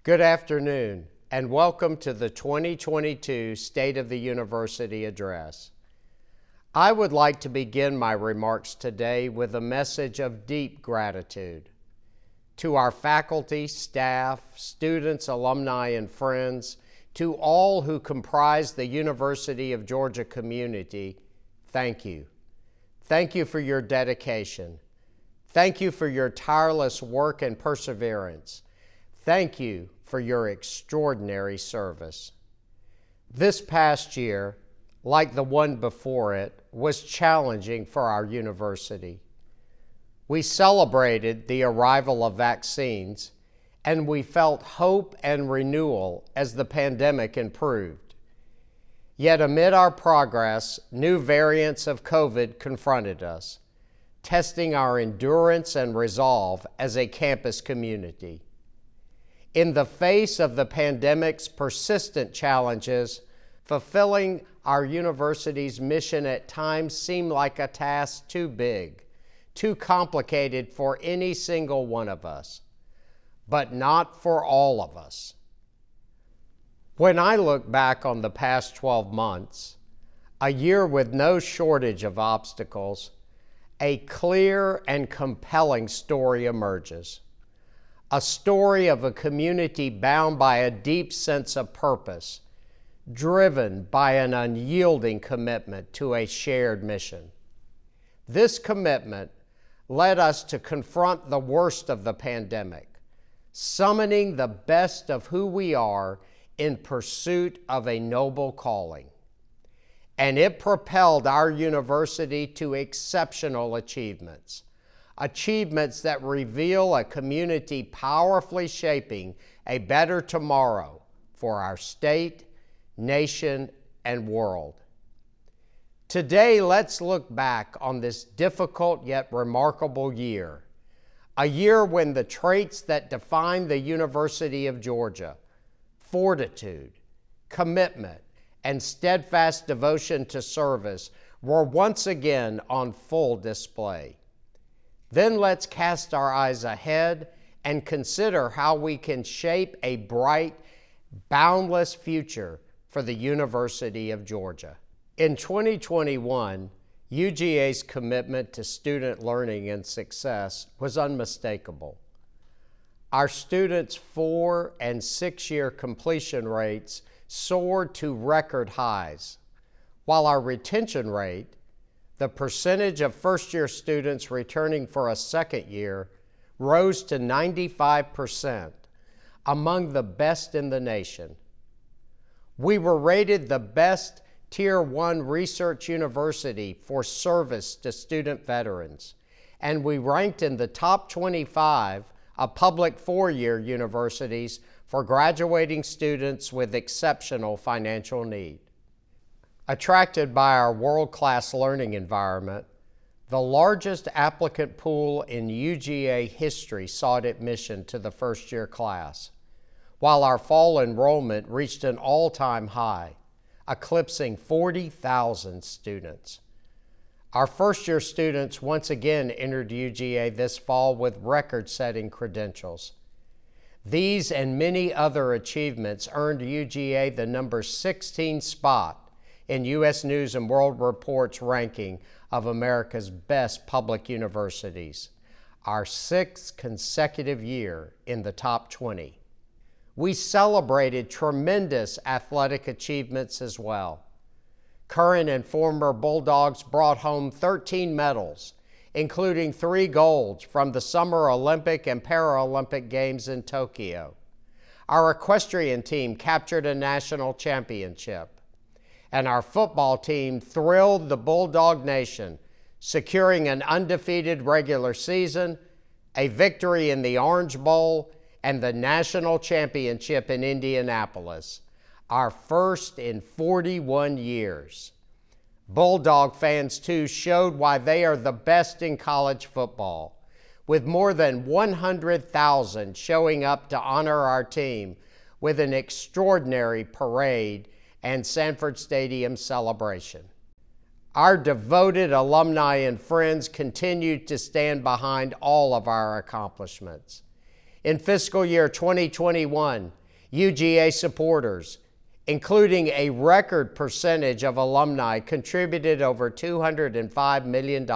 Good afternoon, and welcome to the 2022 State of the University Address. I would like to begin my remarks today with a message of deep gratitude. To our faculty, staff, students, alumni, and friends, to all who comprise the University of Georgia community, thank you. Thank you for your dedication. Thank you for your tireless work and perseverance. Thank you for your extraordinary service. This past year, like the one before it, was challenging for our university. We celebrated the arrival of vaccines, and we felt hope and renewal as the pandemic improved. Yet amid our progress, new variants of COVID confronted us, testing our endurance and resolve as a campus community. In the face of the pandemic's persistent challenges, fulfilling our university's mission at times seemed like a task too big, too complicated for any single one of us, but not for all of us. When I look back on the past 12 months, a year with no shortage of obstacles, a clear and compelling story emerges. A story of a community bound by a deep sense of purpose, driven by an unyielding commitment to a shared mission. This commitment led us to confront the worst of the pandemic, summoning the best of who we are in pursuit of a noble calling. And it propelled our university to exceptional achievements that reveal a community powerfully shaping a better tomorrow for our state, nation, and world. Today, let's look back on this difficult yet remarkable year, a year when the traits that define the University of Georgia, fortitude, commitment, and steadfast devotion to service, were once again on full display. Then let's cast our eyes ahead and consider how we can shape a bright, boundless future for the University of Georgia. In 2021, UGA's commitment to student learning and success was unmistakable. Our students' 4- and 6-year completion rates soared to record highs, while our retention rate, the percentage of first-year students returning for a second year, rose to 95%, among the best in the nation. We were rated the best Tier 1 research university for service to student veterans, and we ranked in the top 25 of public 4-year universities for graduating students with exceptional financial need. Attracted by our world-class learning environment, the largest applicant pool in UGA history sought admission to the first-year class, while our fall enrollment reached an all-time high, eclipsing 40,000 students. Our first-year students once again entered UGA this fall with record-setting credentials. These and many other achievements earned UGA the number 16 spot in U.S. News & World Report's ranking of America's best public universities, our 6th consecutive year in the top 20. We celebrated tremendous athletic achievements as well. Current and former Bulldogs brought home 13 medals, including 3 golds from the Summer Olympic and Paralympic Games in Tokyo. Our equestrian team captured a national championship, and our football team thrilled the Bulldog Nation, securing an undefeated regular season, a victory in the Orange Bowl, and the national championship in Indianapolis, our first in 41 years. Bulldog fans, too, showed why they are the best in college football, with more than 100,000 showing up to honor our team with an extraordinary parade and Sanford Stadium celebration. Our devoted alumni and friends continued to stand behind all of our accomplishments. In fiscal year 2021, UGA supporters, including a record percentage of alumni, contributed over $205 million.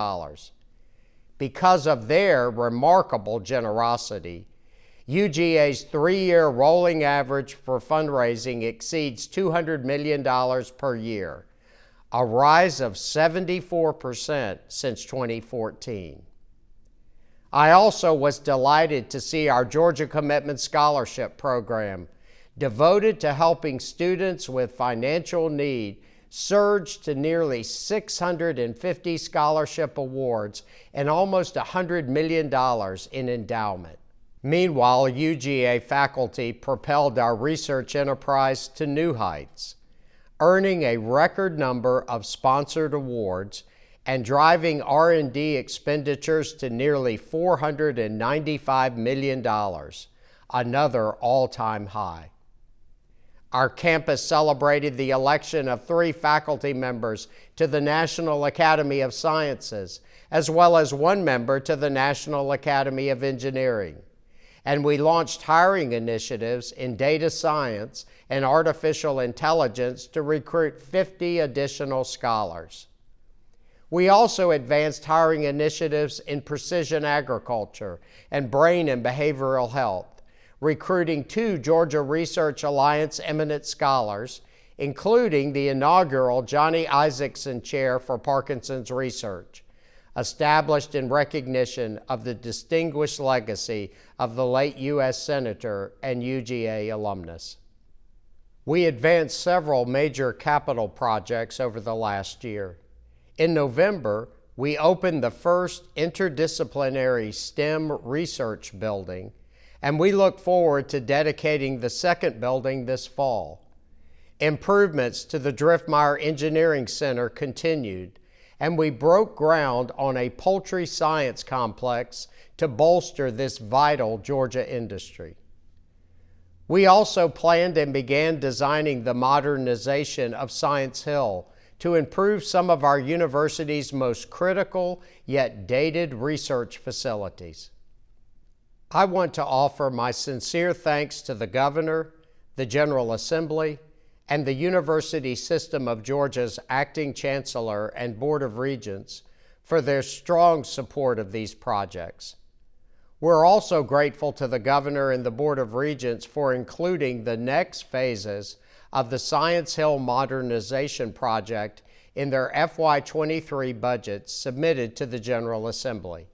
Because of their remarkable generosity, UGA's 3-year rolling average for fundraising exceeds $200 million per year, a rise of 74% since 2014. I also was delighted to see our Georgia Commitment Scholarship Program, devoted to helping students with financial need, surge to nearly 650 scholarship awards and almost $100 million in endowment. Meanwhile, UGA faculty propelled our research enterprise to new heights, earning a record number of sponsored awards and driving R&D expenditures to nearly $495 million, another all-time high. Our campus celebrated the election of 3 faculty members to the National Academy of Sciences, as well as 1 member to the National Academy of Engineering. And we launched hiring initiatives in data science and artificial intelligence to recruit 50 additional scholars. We also advanced hiring initiatives in precision agriculture and brain and behavioral health, recruiting 2 Georgia Research Alliance eminent scholars, including the inaugural Johnny Isaacson Chair for Parkinson's Research, established in recognition of the distinguished legacy of the late U.S. Senator and UGA alumnus. We advanced several major capital projects over the last year. In November, we opened the first interdisciplinary STEM research building, and we look forward to dedicating the second building this fall. Improvements to the Driftmeyer Engineering Center continued, and we broke ground on a poultry science complex to bolster this vital Georgia industry. We also planned and began designing the modernization of Science Hill to improve some of our university's most critical yet dated research facilities. I want to offer my sincere thanks to the Governor, the General Assembly, and the University System of Georgia's Acting Chancellor and Board of Regents for their strong support of these projects. We're also grateful to the Governor and the Board of Regents for including the next phases of the Science Hill Modernization Project in their FY23 budget submitted to the General Assembly.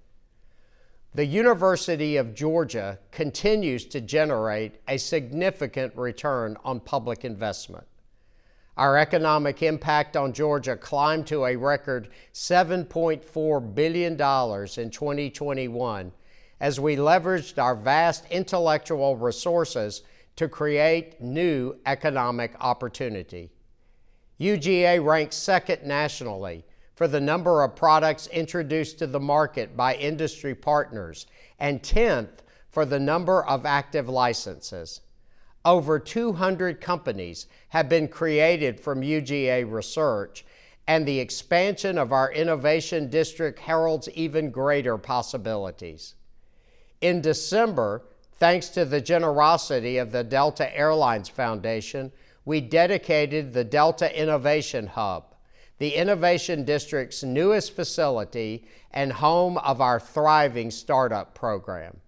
The University of Georgia continues to generate a significant return on public investment. Our economic impact on Georgia climbed to a record $7.4 billion in 2021 as we leveraged our vast intellectual resources to create new economic opportunity. UGA ranks second nationally for the number of products introduced to the market by industry partners and 10th for the number of active licenses. Over 200 companies have been created from UGA research, and the expansion of our Innovation District heralds even greater possibilities. In December, thanks to the generosity of the Delta Airlines Foundation, we dedicated the Delta Innovation Hub, the Innovation District's newest facility and home of our thriving startup program.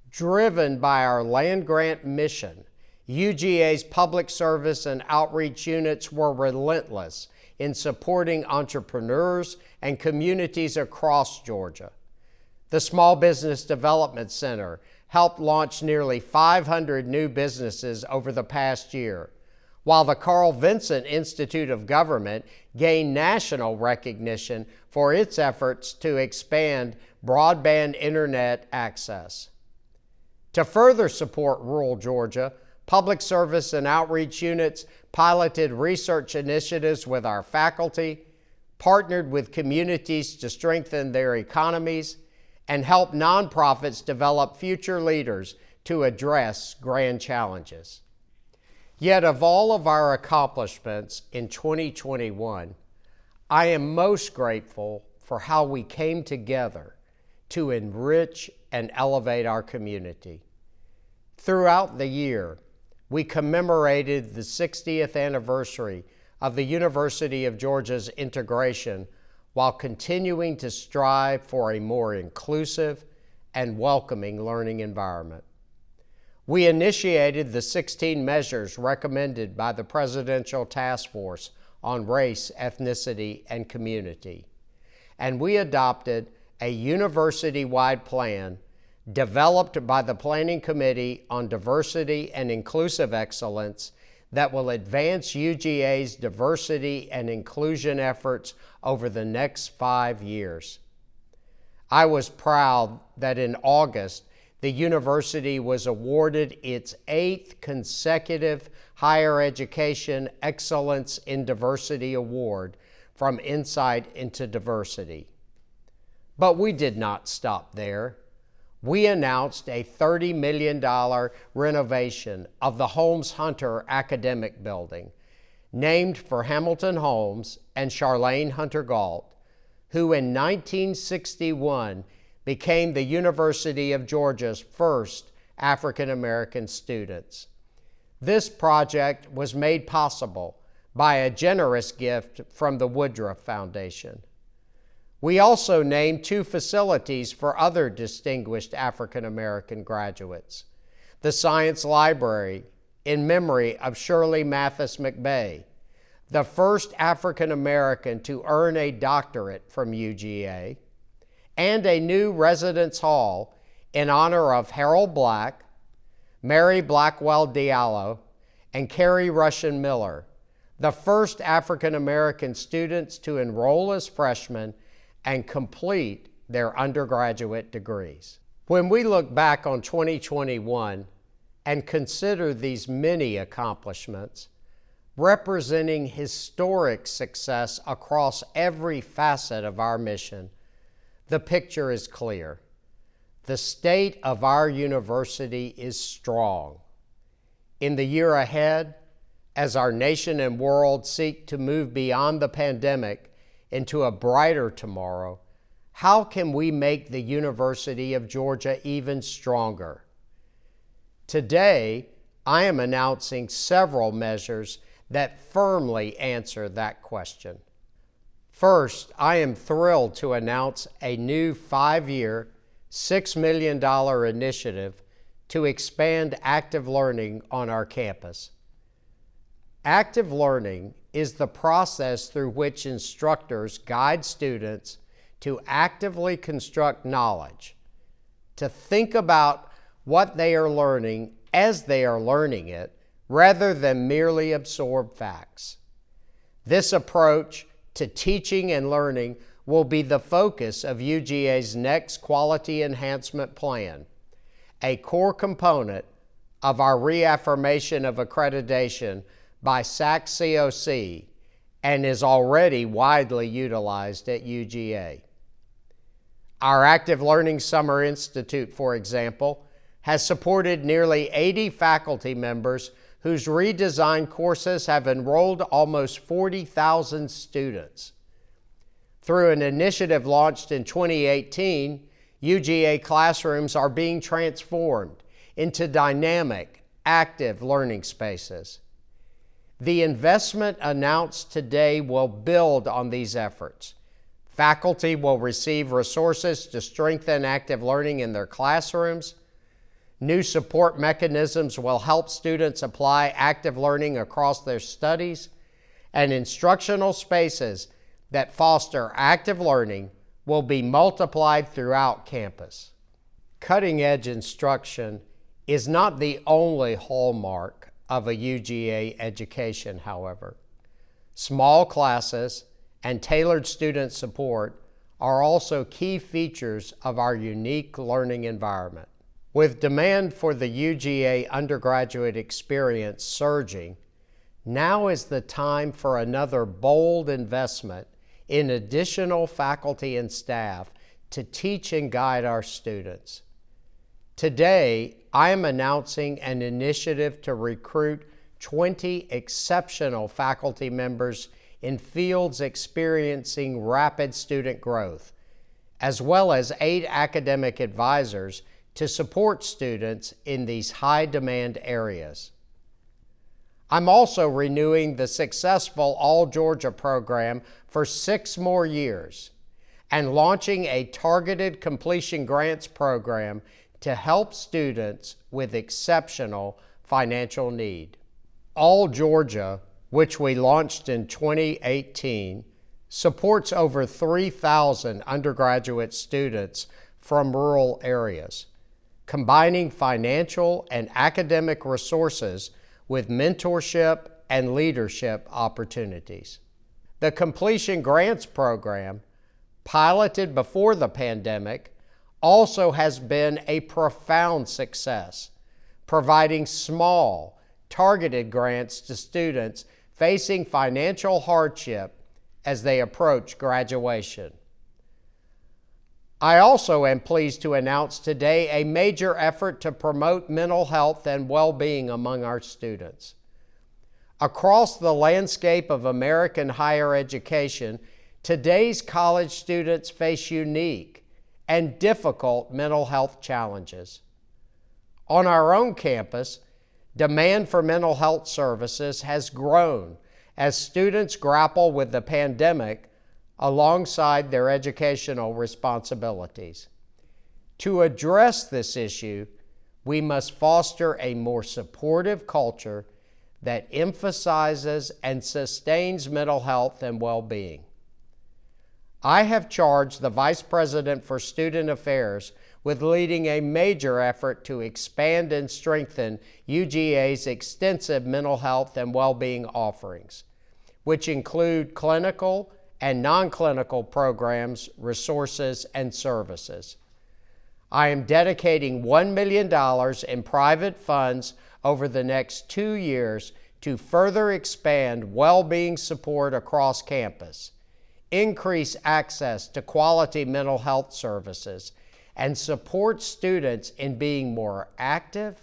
Driven by our land-grant mission, UGA's public service and outreach units were relentless in supporting entrepreneurs and communities across Georgia. The Small Business Development Center helped launch nearly 500 new businesses over the past year, while the Carl Vinson Institute of Government gained national recognition for its efforts to expand broadband internet access. To further support rural Georgia, public service and outreach units piloted research initiatives with our faculty, partnered with communities to strengthen their economies, and helped nonprofits develop future leaders to address grand challenges. Yet of all of our accomplishments in 2021, I am most grateful for how we came together to enrich and elevate our community. Throughout the year, we commemorated the 60th anniversary of the University of Georgia's integration while continuing to strive for a more inclusive and welcoming learning environment. We initiated the 16 measures recommended by the Presidential Task Force on Race, Ethnicity, and Community, and we adopted a university-wide plan developed by the Planning Committee on Diversity and Inclusive Excellence that will advance UGA's diversity and inclusion efforts over the next 5 years. I was proud that in August, the university was awarded its 8th consecutive Higher Education Excellence in Diversity Award from Insight into Diversity. But we did not stop there. We announced a $30 million renovation of the Holmes Hunter Academic Building, named for Hamilton Holmes and Charlene Hunter Galt, who in 1961 became the University of Georgia's first African American students. This project was made possible by a generous gift from the Woodruff Foundation. We also named 2 facilities for other distinguished African American graduates: the Science Library in memory of Shirley Mathis McBay, the first African American to earn a doctorate from UGA, and a new residence hall in honor of Harold Black, Mary Blackwell Diallo, and Carrie Russian Miller, the first African American students to enroll as freshmen and complete their undergraduate degrees. When we look back on 2021 and consider these many accomplishments, representing historic success across every facet of our mission, the picture is clear. The state of our university is strong. In the year ahead, as our nation and world seek to move beyond the pandemic into a brighter tomorrow, how can we make the University of Georgia even stronger? Today, I am announcing several measures that firmly answer that question. First, I am thrilled to announce a new 5-year, $6 million initiative to expand active learning on our campus. Active learning is the process through which instructors guide students to actively construct knowledge, to think about what they are learning as they are learning it, rather than merely absorb facts. This approach to teaching and learning will be the focus of UGA's next Quality Enhancement Plan, a core component of our reaffirmation of accreditation by SAC-COC, and is already widely utilized at UGA. Our Active Learning Summer Institute, for example, has supported nearly 80 faculty members whose redesigned courses have enrolled almost 40,000 students. Through an initiative launched in 2018, UGA classrooms are being transformed into dynamic, active learning spaces. The investment announced today will build on these efforts. Faculty will receive resources to strengthen active learning in their classrooms. New support mechanisms will help students apply active learning across their studies, and instructional spaces that foster active learning will be multiplied throughout campus. Cutting-edge instruction is not the only hallmark of a UGA education, however. Small classes and tailored student support are also key features of our unique learning environment. With demand for the UGA undergraduate experience surging, now is the time for another bold investment in additional faculty and staff to teach and guide our students. Today, I am announcing an initiative to recruit 20 exceptional faculty members in fields experiencing rapid student growth, as well as 8 academic advisors to support students in these high-demand areas. I'm also renewing the successful All Georgia program for 6 more years and launching a targeted completion grants program to help students with exceptional financial need. All Georgia, which we launched in 2018, supports over 3,000 undergraduate students from rural areas, combining financial and academic resources with mentorship and leadership opportunities. The Completion Grants Program, piloted before the pandemic, also has been a profound success, providing small, targeted grants to students facing financial hardship as they approach graduation. I also am pleased to announce today a major effort to promote mental health and well-being among our students. Across the landscape of American higher education, today's college students face unique and difficult mental health challenges. On our own campus, demand for mental health services has grown as students grapple with the pandemic alongside their educational responsibilities. To address this issue, we must foster a more supportive culture that emphasizes and sustains mental health and well-being. I have charged the Vice President for Student Affairs with leading a major effort to expand and strengthen UGA's extensive mental health and well-being offerings, which include clinical and non-clinical programs, resources, and services. I am dedicating $1 million in private funds over the next 2 years to further expand well-being support across campus, increase access to quality mental health services, and support students in being more active,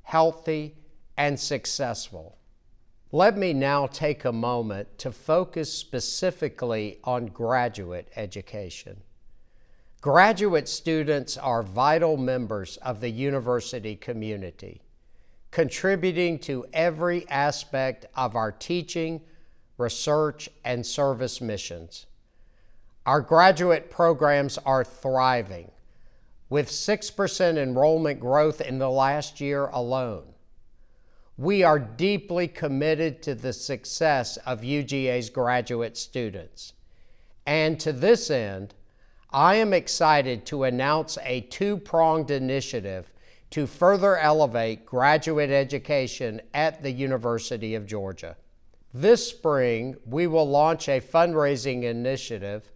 healthy, and successful. Let me now take a moment to focus specifically on graduate education. Graduate students are vital members of the university community, contributing to every aspect of our teaching, research, and service missions. Our graduate programs are thriving, with 6% enrollment growth in the last year alone. We are deeply committed to the success of UGA's graduate students. And to this end, I am excited to announce a 2-pronged initiative to further elevate graduate education at the University of Georgia. This spring, we will launch a fundraising initiative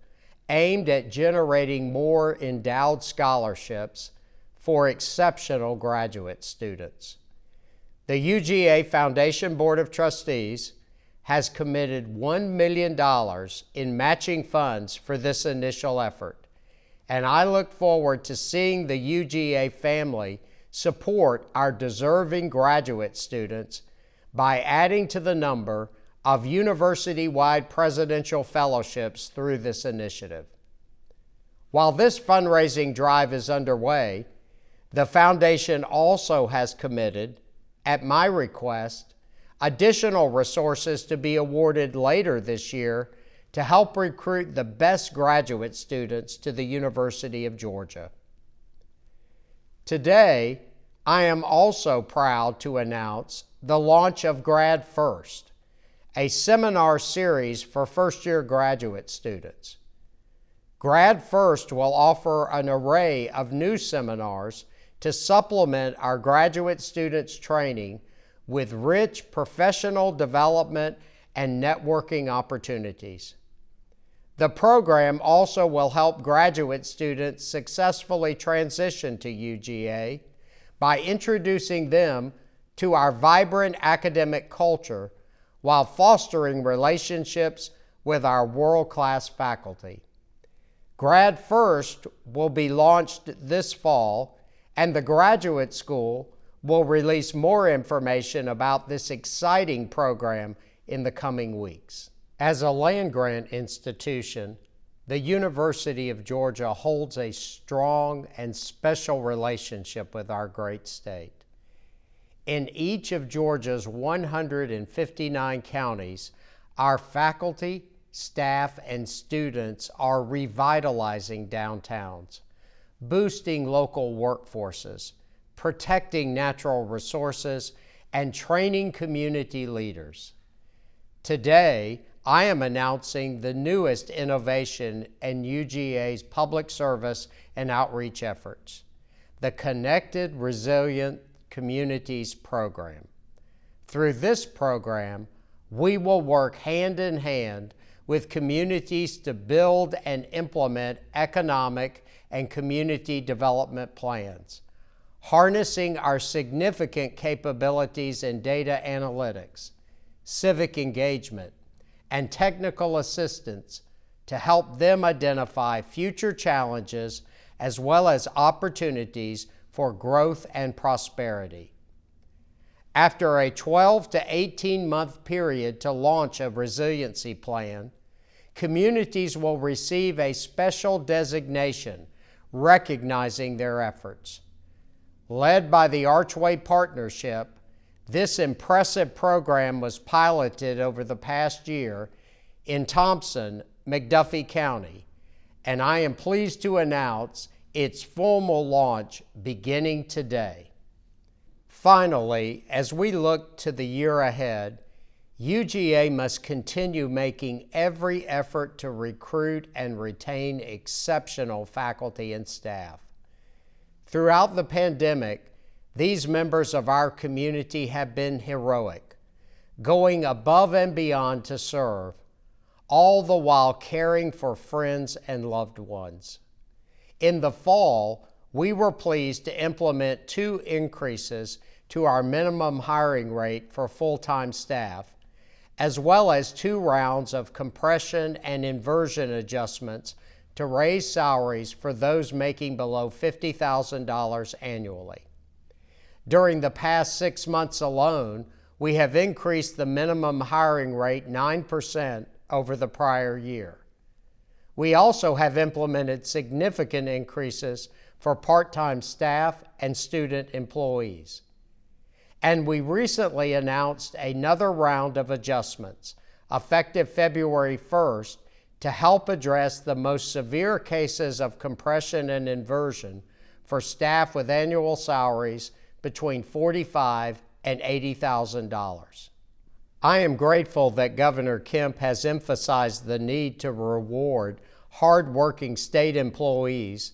aimed at generating more endowed scholarships for exceptional graduate students. The UGA Foundation Board of Trustees has committed $1 million in matching funds for this initial effort, and I look forward to seeing the UGA family support our deserving graduate students by adding to the number of university-wide presidential fellowships through this initiative. While this fundraising drive is underway, the Foundation also has committed, at my request, additional resources to be awarded later this year to help recruit the best graduate students to the University of Georgia. Today, I am also proud to announce the launch of Grad First, a seminar series for first-year graduate students. Grad First will offer an array of new seminars to supplement our graduate students' training with rich professional development and networking opportunities. The program also will help graduate students successfully transition to UGA by introducing them to our vibrant academic culture while fostering relationships with our world-class faculty. Grad First will be launched this fall, and the Graduate School will release more information about this exciting program in the coming weeks. As a land-grant institution, the University of Georgia holds a strong and special relationship with our great state. In each of Georgia's 159 counties, our faculty, staff, and students are revitalizing downtowns, boosting local workforces, protecting natural resources, and training community leaders. Today, I am announcing the newest innovation in UGA's public service and outreach efforts, the Connected Resilient Communities Program. Through this program, we will work hand in hand with communities to build and implement economic and community development plans, harnessing our significant capabilities in data analytics, civic engagement, and technical assistance to help them identify future challenges as well as opportunities for growth and prosperity. After a 12 to 18-month period to launch a resiliency plan, communities will receive a special designation recognizing their efforts. Led by the Archway Partnership, this impressive program was piloted over the past year in Thompson, McDuffie County, and I am pleased to announce its formal launch beginning today. Finally, as we look to the year ahead, UGA must continue making every effort to recruit and retain exceptional faculty and staff. Throughout the pandemic, these members of our community have been heroic, going above and beyond to serve, all the while caring for friends and loved ones. In the fall, we were pleased to implement 2 increases to our minimum hiring rate for full-time staff, as well as 2 rounds of compression and inversion adjustments to raise salaries for those making below $50,000 annually. During the past 6 months alone, we have increased the minimum hiring rate 9% over the prior year. We also have implemented significant increases for part-time staff and student employees. And we recently announced another round of adjustments, effective February 1st, to help address the most severe cases of compression and inversion for staff with annual salaries between $45,000 and $80,000. I am grateful that Governor Kemp has emphasized the need to reward hard-working state employees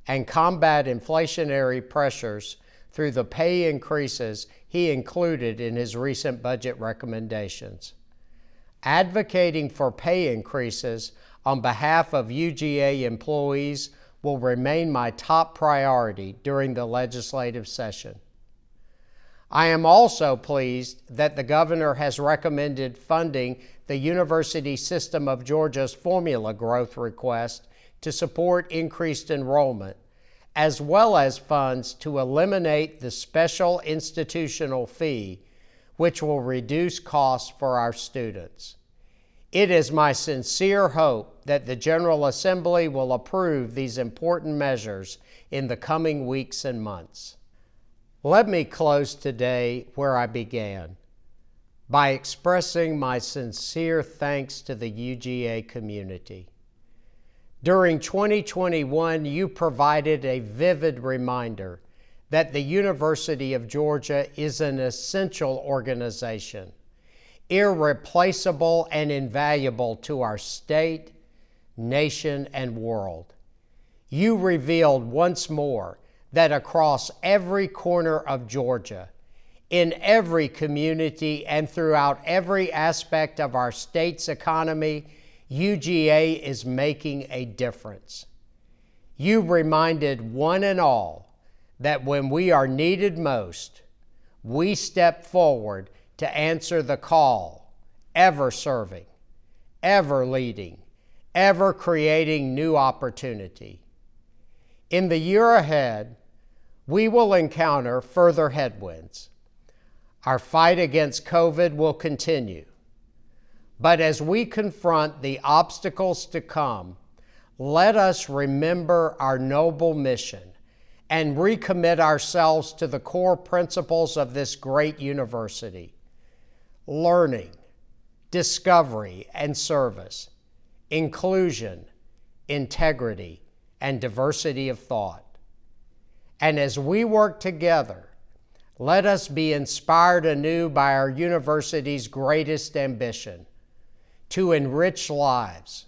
and combat inflationary pressures through the pay increases he included in his recent budget recommendations. Advocating for pay increases on behalf of UGA employees will remain my top priority during the legislative session. I am also pleased that the governor has recommended funding the University System of Georgia's formula growth request to support increased enrollment, as well as funds to eliminate the special institutional fee, which will reduce costs for our students. It is my sincere hope that the General Assembly will approve these important measures in the coming weeks and months. Let me close today where I began, by expressing my sincere thanks to the UGA community. During 2021, you provided a vivid reminder that the University of Georgia is an essential organization, irreplaceable and invaluable to our state, nation, and world. You revealed once more that across every corner of Georgia, in every community, and throughout every aspect of our state's economy, UGA is making a difference. You reminded one and all that when we are needed most, we step forward to answer the call, ever serving, ever leading, ever creating new opportunity. In the year ahead, we will encounter further headwinds. Our fight against COVID will continue. But as we confront the obstacles to come, let us remember our noble mission and recommit ourselves to the core principles of this great university: learning, discovery and service, inclusion, integrity, and diversity of thought. And as we work together, let us be inspired anew by our university's greatest ambition: to enrich lives,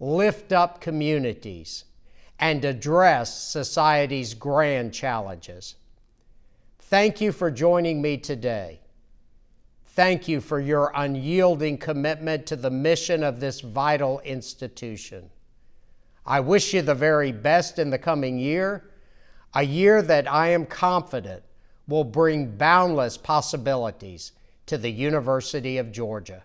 lift up communities, and address society's grand challenges. Thank you for joining me today. Thank you for your unyielding commitment to the mission of this vital institution. I wish you the very best in the coming year, a year that I am confident will bring boundless possibilities to the University of Georgia.